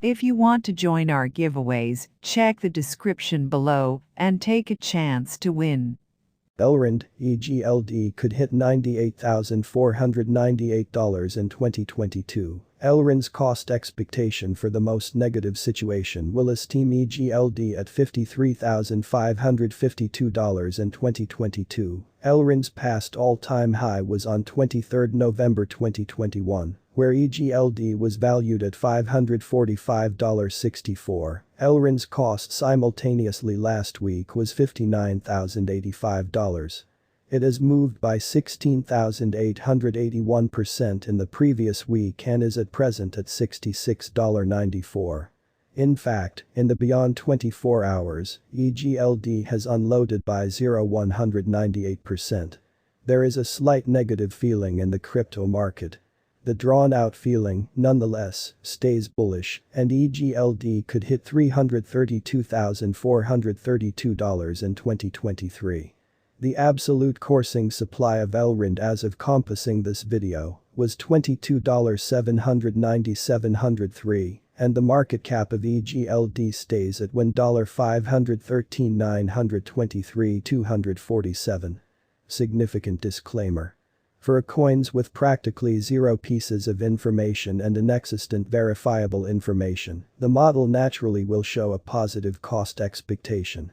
If you want to join our giveaways, check the description below and take a chance to win. Elrond, Egld could hit $98,498 in 2022. Elrond's cost expectation for the most negative situation will esteem Egld at $53,552 in 2022. Elrond's past all-time high was on 23 November 2021, where Egld was valued at $545.64. Elrond's cost simultaneously last week was $59,085. It has moved by 16,881% in the previous week and is at present at $66.94. In fact, in the beyond 24 hours, Egld has unloaded by 198%. There is a slight negative feeling in the crypto market. The drawn-out feeling, nonetheless, stays bullish, and Egld could hit $332,432 in 2023. The absolute coursing supply of Elrond as of compassing this video was $22,797,703, and the market cap of Egld stays at $1,513,923,247. Significant disclaimer. For coins with practically zero pieces of information and inexistent verifiable information, the model naturally will show a positive cost expectation.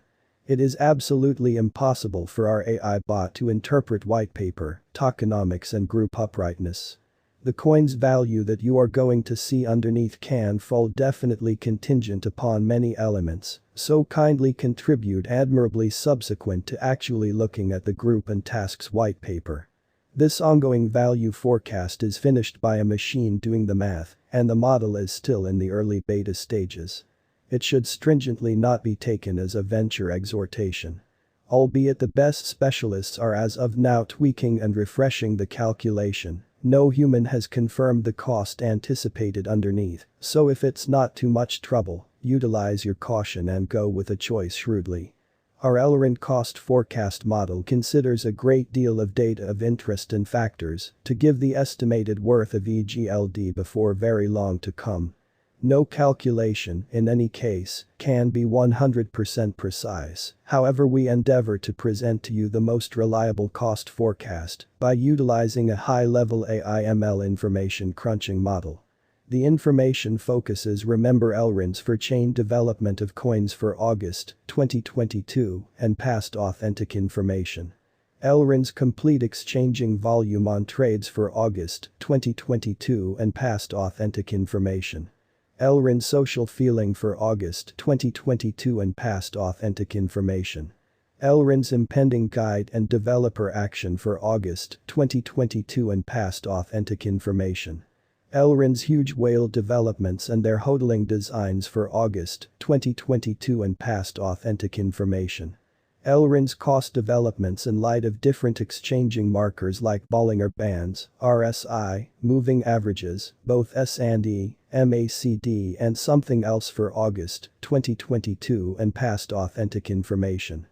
It is absolutely impossible for our AI bot to interpret white paper, tokenomics and group uprightness. The coin's value that you are going to see underneath can fall definitely contingent upon many elements, so kindly contribute admirably subsequent to actually looking at the group and tasks white paper. This ongoing value forecast is finished by a machine doing the math, and the model is still in the early beta stages. It should stringently not be taken as a venture exhortation. Albeit the best specialists are as of now tweaking and refreshing the calculation, no human has confirmed the cost anticipated underneath, so if it's not too much trouble, utilize your caution and go with a choice shrewdly. Our Elrond cost forecast model considers a great deal of data of interest and factors to give the estimated worth of Egld before very long to come. No calculation, in any case, can be 100% precise, however we endeavor to present to you the most reliable cost forecast by utilizing a high-level AI/ML information crunching model. The information focuses remember Elrond's for chain development of coins for August 2022 and past authentic information. Elrond's complete exchanging volume on trades for August 2022 and past authentic information. Elrond's social feeling for August 2022 and past authentic information. Elrond's impending guide and developer action for August 2022 and past authentic information. Elrond's huge whale developments and their hodling designs for August 2022 and past authentic information. Elrond's cost developments in light of different exchanging markers like Bollinger Bands, RSI, moving averages, both S&E, MACD and something else for August 2022 and past authentic information.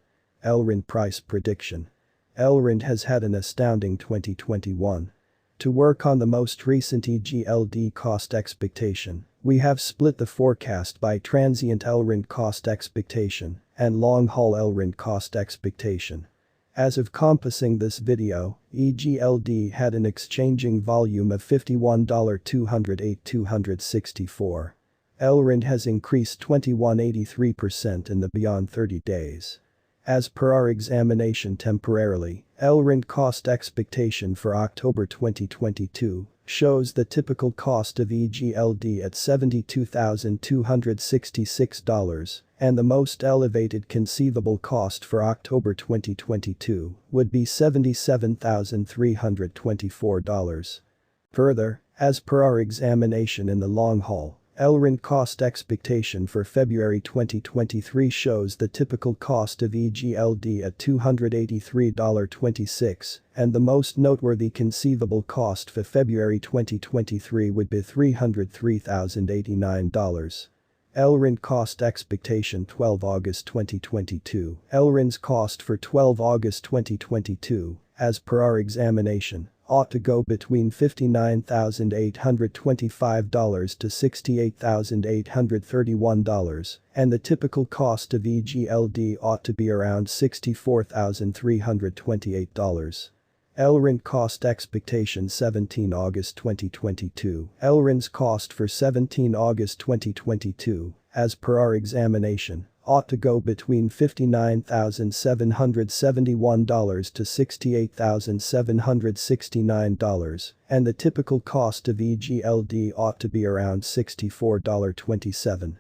Elrond price prediction. Elrond has had an astounding 2021. To work on the most recent Egld cost expectation, we have split the forecast by transient Elrond cost expectation and long-haul Elrond cost expectation. As of compassing this video, Egld had an exchanging volume of $51,208,264. Elrond has increased 2183% in the beyond 30 days. As per our examination temporarily, Elrond cost expectation for October 2022 shows the typical cost of Egld at $72,266 and the most elevated conceivable cost for October 2022 would be $77,324. Further, as per our examination in the long haul, Elrond cost expectation for February 2023 shows the typical cost of Egld at $283.26 and the most noteworthy conceivable cost for February 2023 would be $303,089. Elrond cost expectation 12 August 2022. Elrond's cost for 12 August 2022, as per our examination, ought to go between $59,825 to $68,831, and the typical cost of Egld ought to be around $64,328. Elrond cost expectation 17 August 2022. Elrond's cost for 17 August 2022, as per our examination, ought to go between $59,771 to $68,769, and the typical cost of Egld ought to be around $64.27.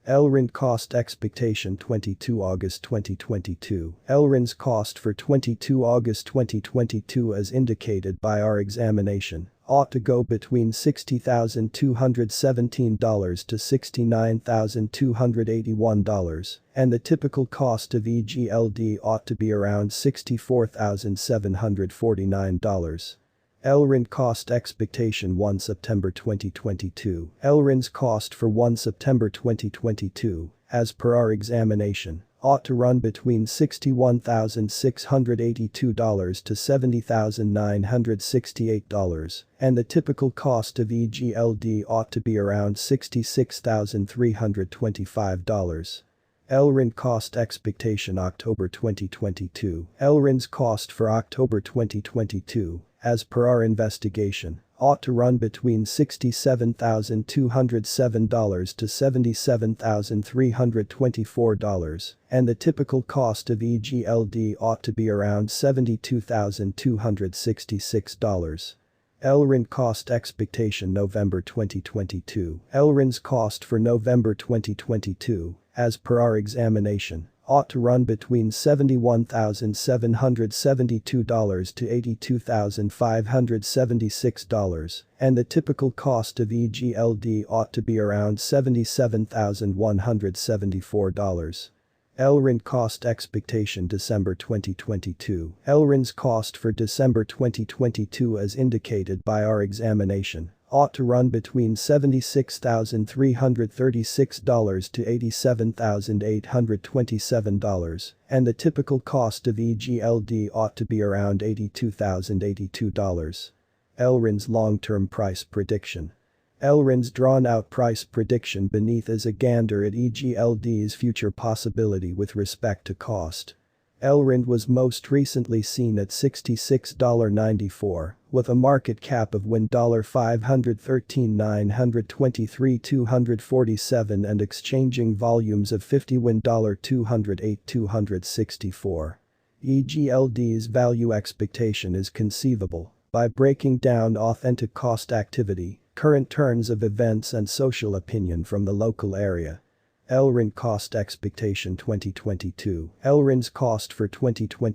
Elrond cost expectation 22 August 2022. Elrond's cost for 22 August 2022 as indicated by our examination ought to go between $60,217 to $69,281, and the typical cost of Egld ought to be around $64,749. Elrond cost expectation 1 September 2022. Elrond's cost for 1 September 2022, as per our examination, ought to run between $61,682 to $70,968, and the typical cost of Egld ought to be around $66,325. Elrond cost expectation October 2022. Elrond's cost for October 2022, as per our investigation, ought to run between $67,207 to $77,324, and the typical cost of Egld ought to be around $72,266. Elrond cost expectation November 2022. Elrond's cost for November 2022, as per our examination, ought to run between $71,772 to $82,576, and the typical cost of Egld ought to be around $77,174. Elrond cost expectation December 2022. Elrond's cost for December 2022 as indicated by our examination ought to run between $76,336 to $87,827, and the typical cost of Egld ought to be around $82,082. Elrond's long-term price prediction. Elrond's drawn-out price prediction beneath is a gander at Egld's future possibility with respect to cost. Elrond was most recently seen at $66.94, with a market cap of $513,923,247 and exchanging volumes of $50,208,264. Egld's value expectation is conceivable by breaking down authentic cost activity, current turns of events and social opinion from the local area. Elrond cost expectation 2022. Elrond's cost for 2022